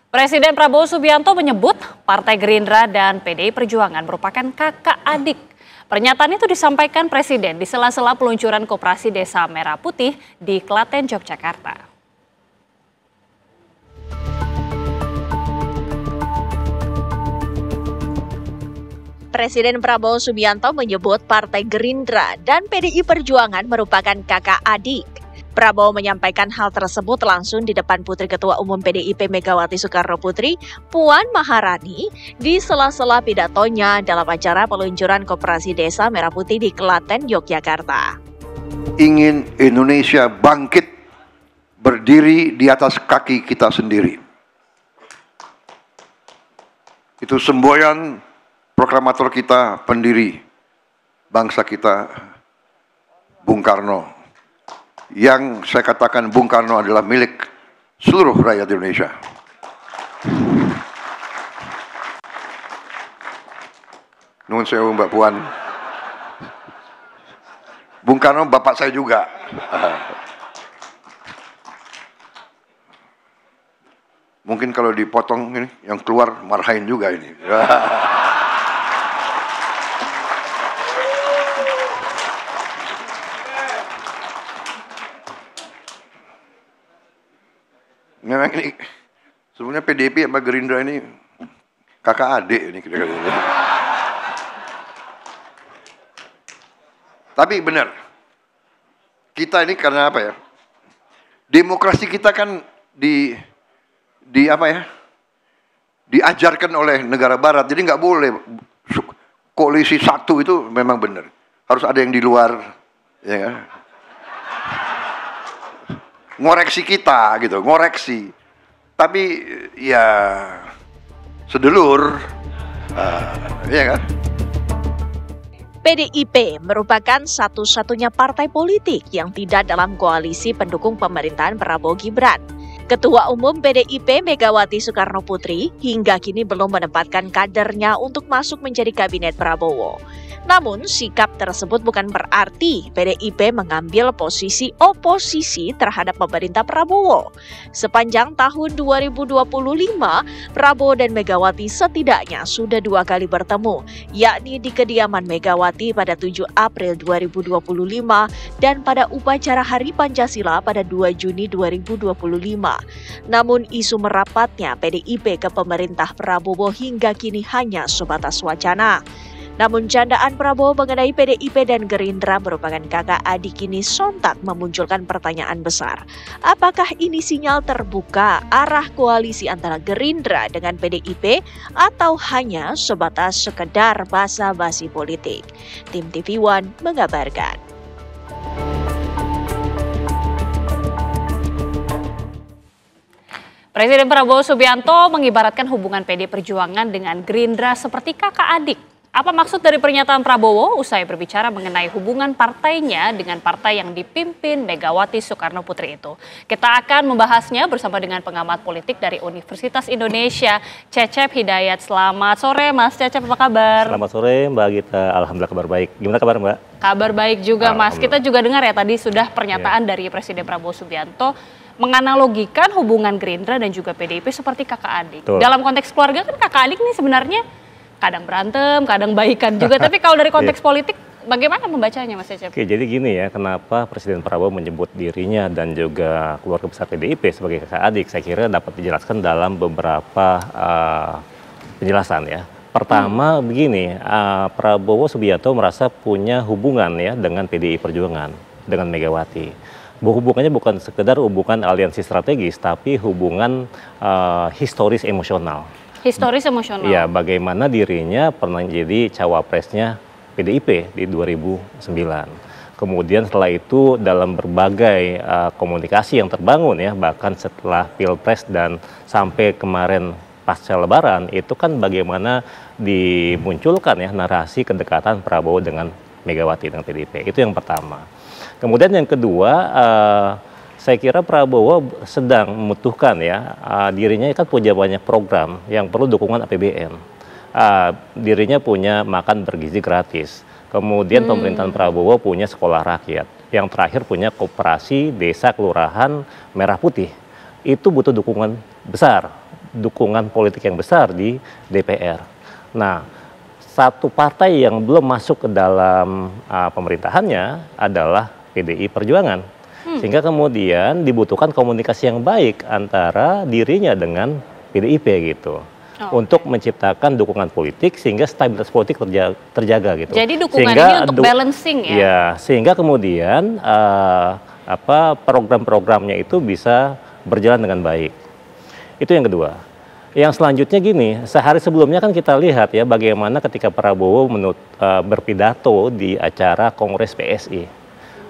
Presiden Prabowo Subianto menyebut Partai Gerindra dan PDI Perjuangan merupakan kakak adik. Pernyataan itu disampaikan Presiden di sela-sela peluncuran Koperasi Desa Merah Putih di Klaten, Yogyakarta. Presiden Prabowo Subianto menyebut Partai Gerindra dan PDI Perjuangan merupakan kakak adik. Prabowo menyampaikan hal tersebut langsung di depan Putri Ketua Umum PDIP Megawati Soekarnoputri, Puan Maharani, di sela-sela pidatonya dalam acara peluncuran Koperasi Desa Merah Putih di Klaten, Yogyakarta. Ingin Indonesia bangkit, berdiri di atas kaki kita sendiri. Itu semboyan proklamator kita, pendiri bangsa kita, Bung Karno. Yang saya katakan Bung Karno adalah milik seluruh rakyat Indonesia. Nuhun sewu Mbak Puan. Bung Karno bapak saya juga. Mungkin kalau dipotong ini, yang keluar marahin juga ini. Memang ini sebenarnya PDIP sama Gerindra ini kakak adik ini kira-kira. Tapi benar, kita ini karena apa ya? Demokrasi kita kan diajarkan oleh negara Barat, jadi nggak boleh koalisi satu itu memang benar. Harus ada yang di luar, ya kan? Ngoreksi kita gitu, ngoreksi. Tapi ya sedulur, ya kan? PDIP merupakan satu-satunya partai politik yang tidak dalam koalisi pendukung pemerintahan Prabowo Gibran. Ketua Umum PDIP Megawati Soekarnoputri hingga kini belum menempatkan kadernya untuk masuk menjadi kabinet Prabowo. Namun, sikap tersebut bukan berarti PDIP mengambil posisi oposisi terhadap pemerintah Prabowo. Sepanjang tahun 2025, Prabowo dan Megawati setidaknya sudah 2 kali bertemu, yakni di kediaman Megawati pada 7 April 2025 dan pada upacara Hari Pancasila pada 2 Juni 2025. Namun, isu merapatnya PDIP ke pemerintah Prabowo hingga kini hanya sebatas wacana. Namun candaan Prabowo mengenai PDIP dan Gerindra merupakan kakak adik ini sontak memunculkan pertanyaan besar. Apakah ini sinyal terbuka arah koalisi antara Gerindra dengan PDIP atau hanya sebatas sekedar basa-basi politik? Tim TV One mengabarkan. Presiden Prabowo Subianto mengibaratkan hubungan PDI Perjuangan dengan Gerindra seperti kakak adik. Apa maksud dari pernyataan Prabowo usai berbicara mengenai hubungan partainya dengan partai yang dipimpin Megawati Soekarnoputri itu? Kita akan membahasnya bersama dengan pengamat politik dari Universitas Indonesia, Cecep Hidayat. Selamat sore Mas Cecep, apa kabar? Selamat sore Mbak Gita, alhamdulillah kabar baik. Gimana kabar Mbak? Kabar baik juga Mas. Kita juga dengar ya tadi sudah pernyataan dari Presiden Prabowo Subianto menganalogikan hubungan Gerindra dan juga PDIP seperti kakak adik. Betul. Dalam konteks keluarga kan kakak adik nih sebenarnya kadang berantem, kadang baikan juga. Tapi kalau dari konteks politik, bagaimana membacanya Mas Cecep? Oke, jadi gini ya, kenapa Presiden Prabowo menyebut dirinya dan juga keluarga besar PDIP sebagai kakak adik, saya kira dapat dijelaskan dalam beberapa penjelasan ya. Pertama begini, Prabowo Subianto merasa punya hubungan ya dengan PDI Perjuangan, dengan Megawati. Hubungannya bukan sekedar hubungan aliansi strategis, tapi hubungan historis emosional. Historis emosional. Ya, bagaimana dirinya pernah jadi cawapresnya PDIP di 2009. Kemudian setelah itu dalam berbagai komunikasi yang terbangun ya, bahkan setelah Pilpres dan sampai kemarin pasca Lebaran, itu kan bagaimana dimunculkan ya narasi kedekatan Prabowo dengan Megawati dengan PDIP. Itu yang pertama. Kemudian yang kedua, saya kira Prabowo sedang membutuhkan ya, dirinya kan punya banyak program yang perlu dukungan APBN. Dirinya punya makan bergizi gratis. Kemudian pemerintahan Prabowo punya sekolah rakyat. Yang terakhir punya koperasi desa kelurahan Merah Putih. Itu butuh dukungan besar dukungan politik yang besar di DPR. Nah, satu partai yang belum masuk ke dalam pemerintahannya adalah PDI Perjuangan. Sehingga kemudian dibutuhkan komunikasi yang baik antara dirinya dengan PDIP gitu. Untuk menciptakan dukungan politik sehingga stabilitas politik terjaga gitu. Jadi dukungan ini untuk balancing ya? Ya, sehingga kemudian program-programnya itu bisa berjalan dengan baik. Itu yang kedua. Yang selanjutnya gini, sehari sebelumnya kan kita lihat ya bagaimana ketika Prabowo berpidato di acara Kongres PSI.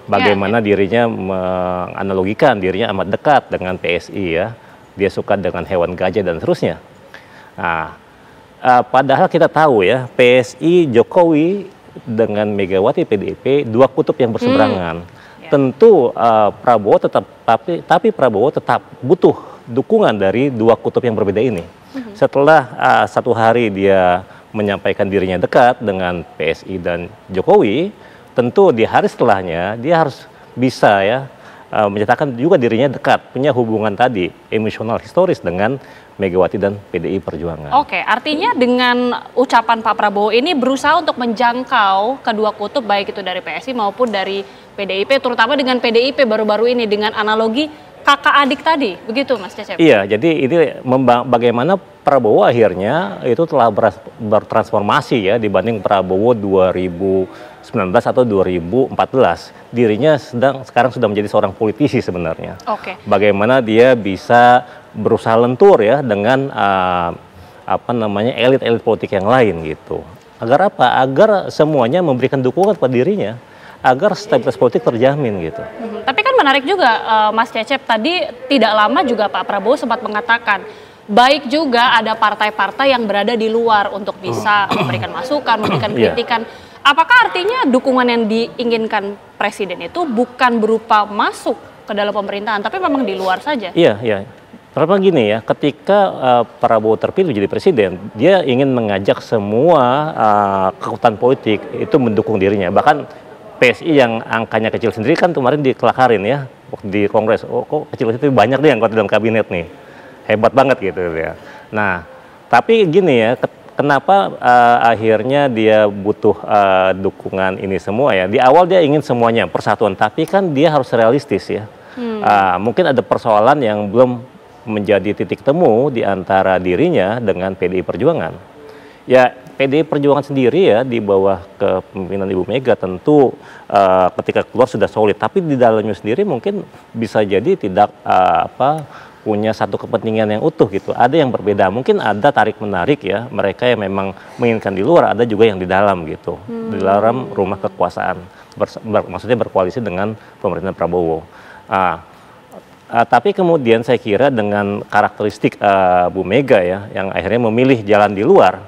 Bagaimana dirinya menganalogikan dirinya amat dekat dengan PSI ya. Dia suka dengan hewan gajah dan seterusnya. Nah, padahal kita tahu ya PSI Jokowi dengan Megawati PDIP dua kutub yang berseberangan. Tentu Prabowo tapi Prabowo tetap butuh dukungan dari dua kutub yang berbeda ini. Setelah satu hari dia menyampaikan dirinya dekat dengan PSI dan Jokowi, tentu di hari setelahnya dia harus bisa ya menyatakan juga dirinya dekat, punya hubungan tadi emosional historis dengan Megawati dan PDI Perjuangan. Oke, artinya dengan ucapan Pak Prabowo ini berusaha untuk menjangkau kedua kutub baik itu dari PSI maupun dari PDIP, terutama dengan PDIP baru-baru ini dengan analogi kakak adik tadi, begitu Mas Cecep? Iya, jadi ini bagaimana Prabowo akhirnya itu telah bertransformasi ya dibanding Prabowo 2019 atau 2014. Dirinya sekarang sudah menjadi seorang politisi sebenarnya. Oke. Bagaimana dia bisa berusaha lentur ya dengan elit-elit politik yang lain gitu. Agar apa? Agar semuanya memberikan dukungan pada dirinya agar stabilitas politik terjamin gitu. Tapi kan menarik juga Mas Cecep, tadi tidak lama juga Pak Prabowo sempat mengatakan baik juga ada partai-partai yang berada di luar untuk bisa memberikan masukan, memberikan kritikan. Apakah artinya dukungan yang diinginkan Presiden itu bukan berupa masuk ke dalam pemerintahan, tapi memang di luar saja? Iya. Karena gini ya, ketika Prabowo terpilih jadi presiden, dia ingin mengajak semua kekuatan politik itu mendukung dirinya. Bahkan PSI yang angkanya kecil sendiri kan kemarin dikelakarin ya di Kongres. Oh kok kecil itu banyak nih yang dalam kabinet nih, hebat banget gitu ya. Nah, tapi gini ya, kenapa akhirnya dia butuh dukungan ini semua ya? Di awal dia ingin semuanya persatuan, tapi kan dia harus realistis ya. Mungkin ada persoalan yang belum menjadi titik temu di antara dirinya dengan PDI Perjuangan. Ya, PDI Perjuangan sendiri ya di bawah kepemimpinan Ibu Mega tentu ketika keluar sudah solid, tapi di dalamnya sendiri mungkin bisa jadi tidak punya satu kepentingan yang utuh gitu. Ada yang berbeda, mungkin ada tarik menarik ya, mereka yang memang menginginkan di luar, ada juga yang di dalam gitu, di dalam rumah kekuasaan, maksudnya berkoalisi dengan pemerintahan Prabowo. Tapi kemudian saya kira dengan karakteristik Bu Mega ya, yang akhirnya memilih jalan di luar,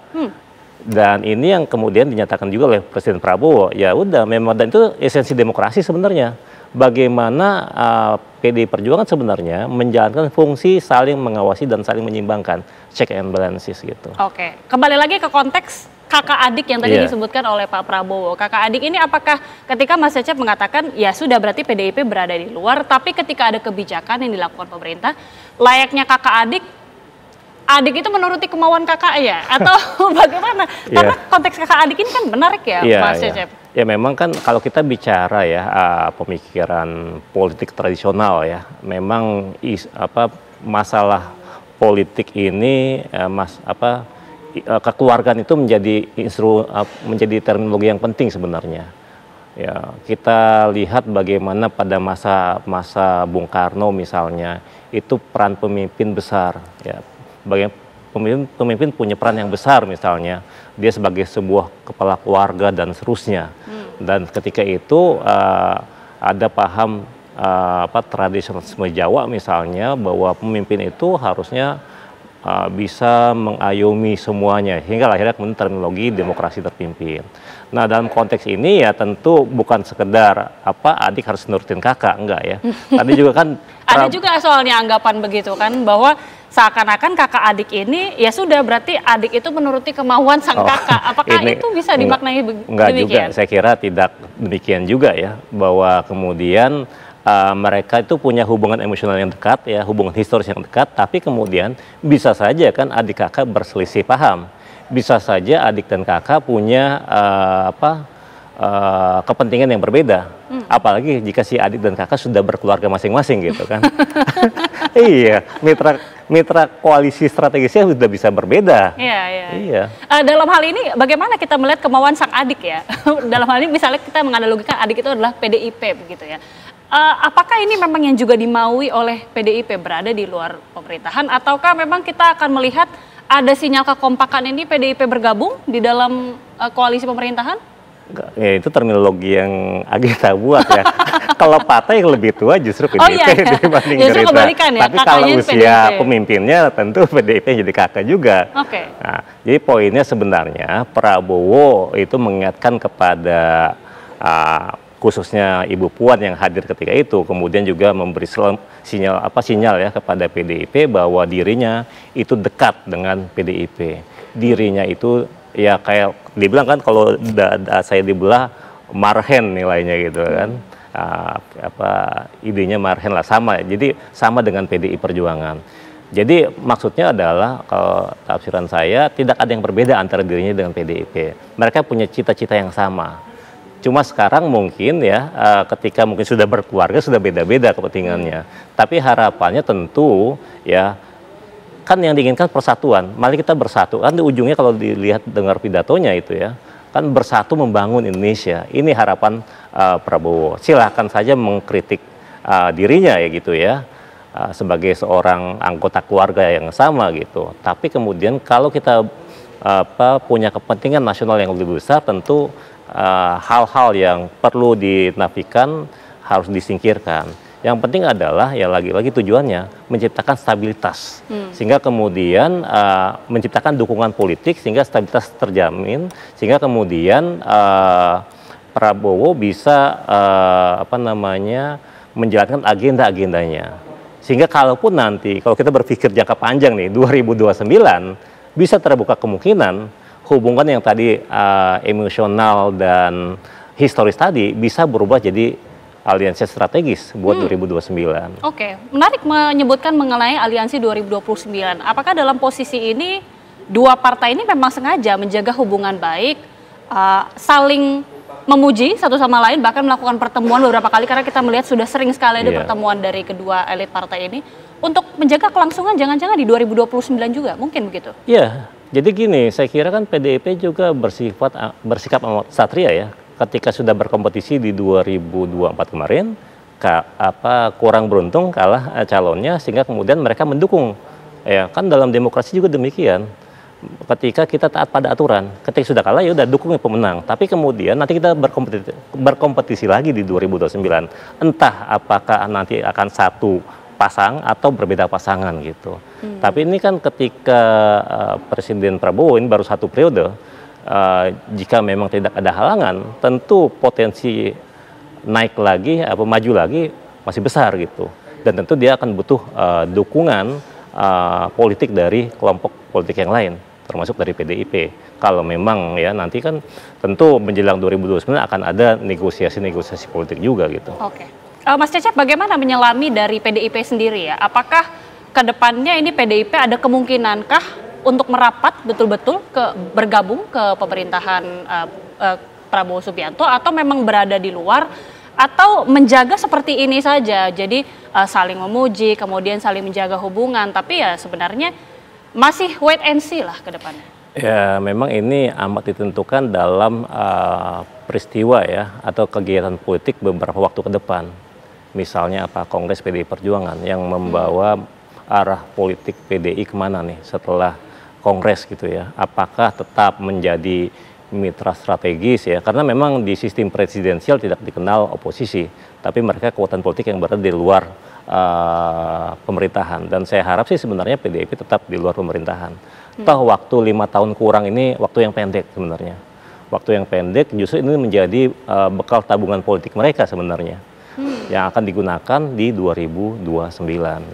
dan ini yang kemudian dinyatakan juga oleh Presiden Prabowo, ya udah memang, dan itu esensi demokrasi sebenarnya. Bagaimana PDI Perjuangan sebenarnya menjalankan fungsi saling mengawasi dan saling menyimbangkan, check and balances gitu. Oke, kembali lagi ke konteks kakak adik yang tadi disebutkan oleh Pak Prabowo. Kakak adik ini apakah ketika Mas Cecep mengatakan ya sudah berarti PDIP berada di luar, tapi ketika ada kebijakan yang dilakukan pemerintah, layaknya kakak adik itu menuruti kemauan kakak ya? Atau bagaimana? Karena konteks kakak adik ini kan menarik ya Mas Cecep. Ya memang kan kalau kita bicara ya pemikiran politik tradisional ya, memang masalah politik ini kekeluargaan itu menjadi terminologi yang penting sebenarnya. Ya, kita lihat bagaimana pada masa Bung Karno misalnya, itu peran pemimpin besar ya. Bagaimana pemimpin punya peran yang besar misalnya, dia sebagai sebuah kepala keluarga dan seterusnya. Dan ketika itu ada paham tradisionalisme Jawa misalnya, bahwa pemimpin itu harusnya bisa mengayomi semuanya, hingga akhirnya kemudian terminologi demokrasi terpimpin. Nah, dalam konteks ini ya tentu bukan sekedar adik harus nurutin kakak, enggak ya. Tadi juga kan ada juga soalnya anggapan begitu kan, bahwa seakan-akan kakak adik ini ya sudah berarti adik itu menuruti kemauan sang kakak. Apakah itu bisa dimaknai enggak demikian? Juga, saya kira tidak demikian juga ya, bahwa kemudian mereka itu punya hubungan emosional yang dekat, ya, hubungan historis yang dekat, tapi kemudian bisa saja kan adik kakak berselisih paham, bisa saja adik dan kakak punya kepentingan yang berbeda, apalagi jika si adik dan kakak sudah berkeluarga masing-masing gitu kan. Iya, mitra koalisi strategisnya sudah bisa berbeda. Iya. Dalam hal ini bagaimana kita melihat kemauan sang adik ya? Dalam hal ini misalnya kita menganalogikan adik itu adalah PDIP begitu ya. Apakah ini memang yang juga dimaui oleh PDIP berada di luar pemerintahan, ataukah memang kita akan melihat ada sinyal kekompakan ini PDIP bergabung di dalam koalisi pemerintahan? Ya, itu terminologi yang Agita buat ya. Kalau partai yang lebih tua justru PDIP dibanding Gerindra. Ya, tapi kalau usia pemimpinnya tentu PDIP jadi kakak juga. Nah, jadi poinnya sebenarnya Prabowo itu mengingatkan kepada khususnya Ibu Puan yang hadir ketika itu, kemudian juga memberi sinyal ya kepada PDIP bahwa dirinya itu dekat dengan PDIP. Dirinya itu ya kayak dibilang kan kalau saya dibelah marhen nilainya gitu kan, idenya marhen lah, sama, jadi sama dengan PDI Perjuangan. Jadi maksudnya adalah kalau tafsiran saya tidak ada yang berbeda antara dirinya dengan PDIP. Mereka punya cita-cita yang sama. Cuma sekarang mungkin ya ketika mungkin sudah berkeluarga sudah beda-beda kepentingannya. Tapi harapannya tentu ya kan yang diinginkan persatuan, mari kita bersatu. Kan di ujungnya kalau dilihat dengar pidatonya itu ya, kan bersatu membangun Indonesia. Ini harapan Prabowo. Silahkan saja mengkritik dirinya ya gitu ya, sebagai seorang anggota keluarga yang sama gitu. Tapi kemudian kalau kita punya kepentingan nasional yang lebih besar, tentu hal-hal yang perlu dinafikan harus disingkirkan. Yang penting adalah ya lagi-lagi tujuannya menciptakan stabilitas, sehingga kemudian menciptakan dukungan politik sehingga stabilitas terjamin, sehingga kemudian Prabowo bisa menjalankan agenda-agendanya. Sehingga kalaupun nanti kalau kita berpikir jangka panjang nih 2029 bisa terbuka kemungkinan hubungan yang tadi emosional dan historis tadi bisa berubah jadi aliansi strategis buat 2029. Oke, menarik menyebutkan mengenai aliansi 2029. Apakah dalam posisi ini dua partai ini memang sengaja menjaga hubungan baik, saling memuji satu sama lain, bahkan melakukan pertemuan beberapa kali, karena kita melihat sudah sering sekali ada pertemuan dari kedua elit partai ini untuk menjaga kelangsungan jangan-jangan di 2029 juga, mungkin begitu? Iya, jadi gini, saya kira kan PDIP juga bersikap amat satria ya. Ketika sudah berkompetisi di 2024 kemarin, kurang beruntung kalah calonnya, sehingga kemudian mereka mendukung. Ya kan dalam demokrasi juga demikian. Ketika kita taat pada aturan, ketika sudah kalah ya udah dukung pemenang. Tapi kemudian nanti kita berkompetisi lagi di 2029. Entah apakah nanti akan satu pasang atau berbeda pasangan gitu. Tapi ini kan ketika Presiden Prabowo ini baru satu periode. Jika memang tidak ada halangan, tentu potensi naik lagi, maju lagi masih besar gitu. Dan tentu dia akan butuh dukungan politik dari kelompok politik yang lain, termasuk dari PDIP. Kalau memang ya nanti kan tentu menjelang 2029 akan ada negosiasi-negosiasi politik juga gitu. Oke. Mas Cecep, bagaimana menyelami dari PDIP sendiri ya? Apakah ke depannya ini PDIP ada kemungkinankah untuk merapat betul-betul bergabung ke pemerintahan Prabowo Subianto, atau memang berada di luar, atau menjaga seperti ini saja, jadi saling memuji kemudian saling menjaga hubungan, tapi ya sebenarnya masih wait and see lah ke depannya? Ya memang ini amat ditentukan dalam peristiwa ya atau kegiatan politik beberapa waktu ke depan. Misalnya Kongres PDI Perjuangan yang membawa arah politik PDI kemana nih setelah Kongres gitu ya, apakah tetap menjadi mitra strategis ya, karena memang di sistem presidensial tidak dikenal oposisi, tapi mereka kekuatan politik yang berada di luar pemerintahan, dan saya harap sih sebenarnya PDIP tetap di luar pemerintahan. Toh waktu 5 tahun kurang ini waktu yang pendek sebenarnya, waktu yang pendek justru ini menjadi bekal tabungan politik mereka sebenarnya, yang akan digunakan di 2029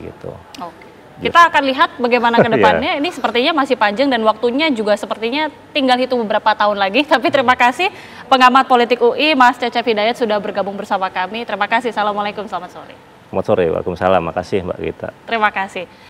gitu. Oke. Kita akan lihat bagaimana ke depannya. Ini sepertinya masih panjang dan waktunya juga sepertinya tinggal hitung beberapa tahun lagi. Tapi terima kasih pengamat politik UI, Mas Cecep Hidayat sudah bergabung bersama kami. Terima kasih. Assalamualaikum, selamat sore. Selamat sore, waalaikumsalam. Makasih Mbak Gita. Terima kasih.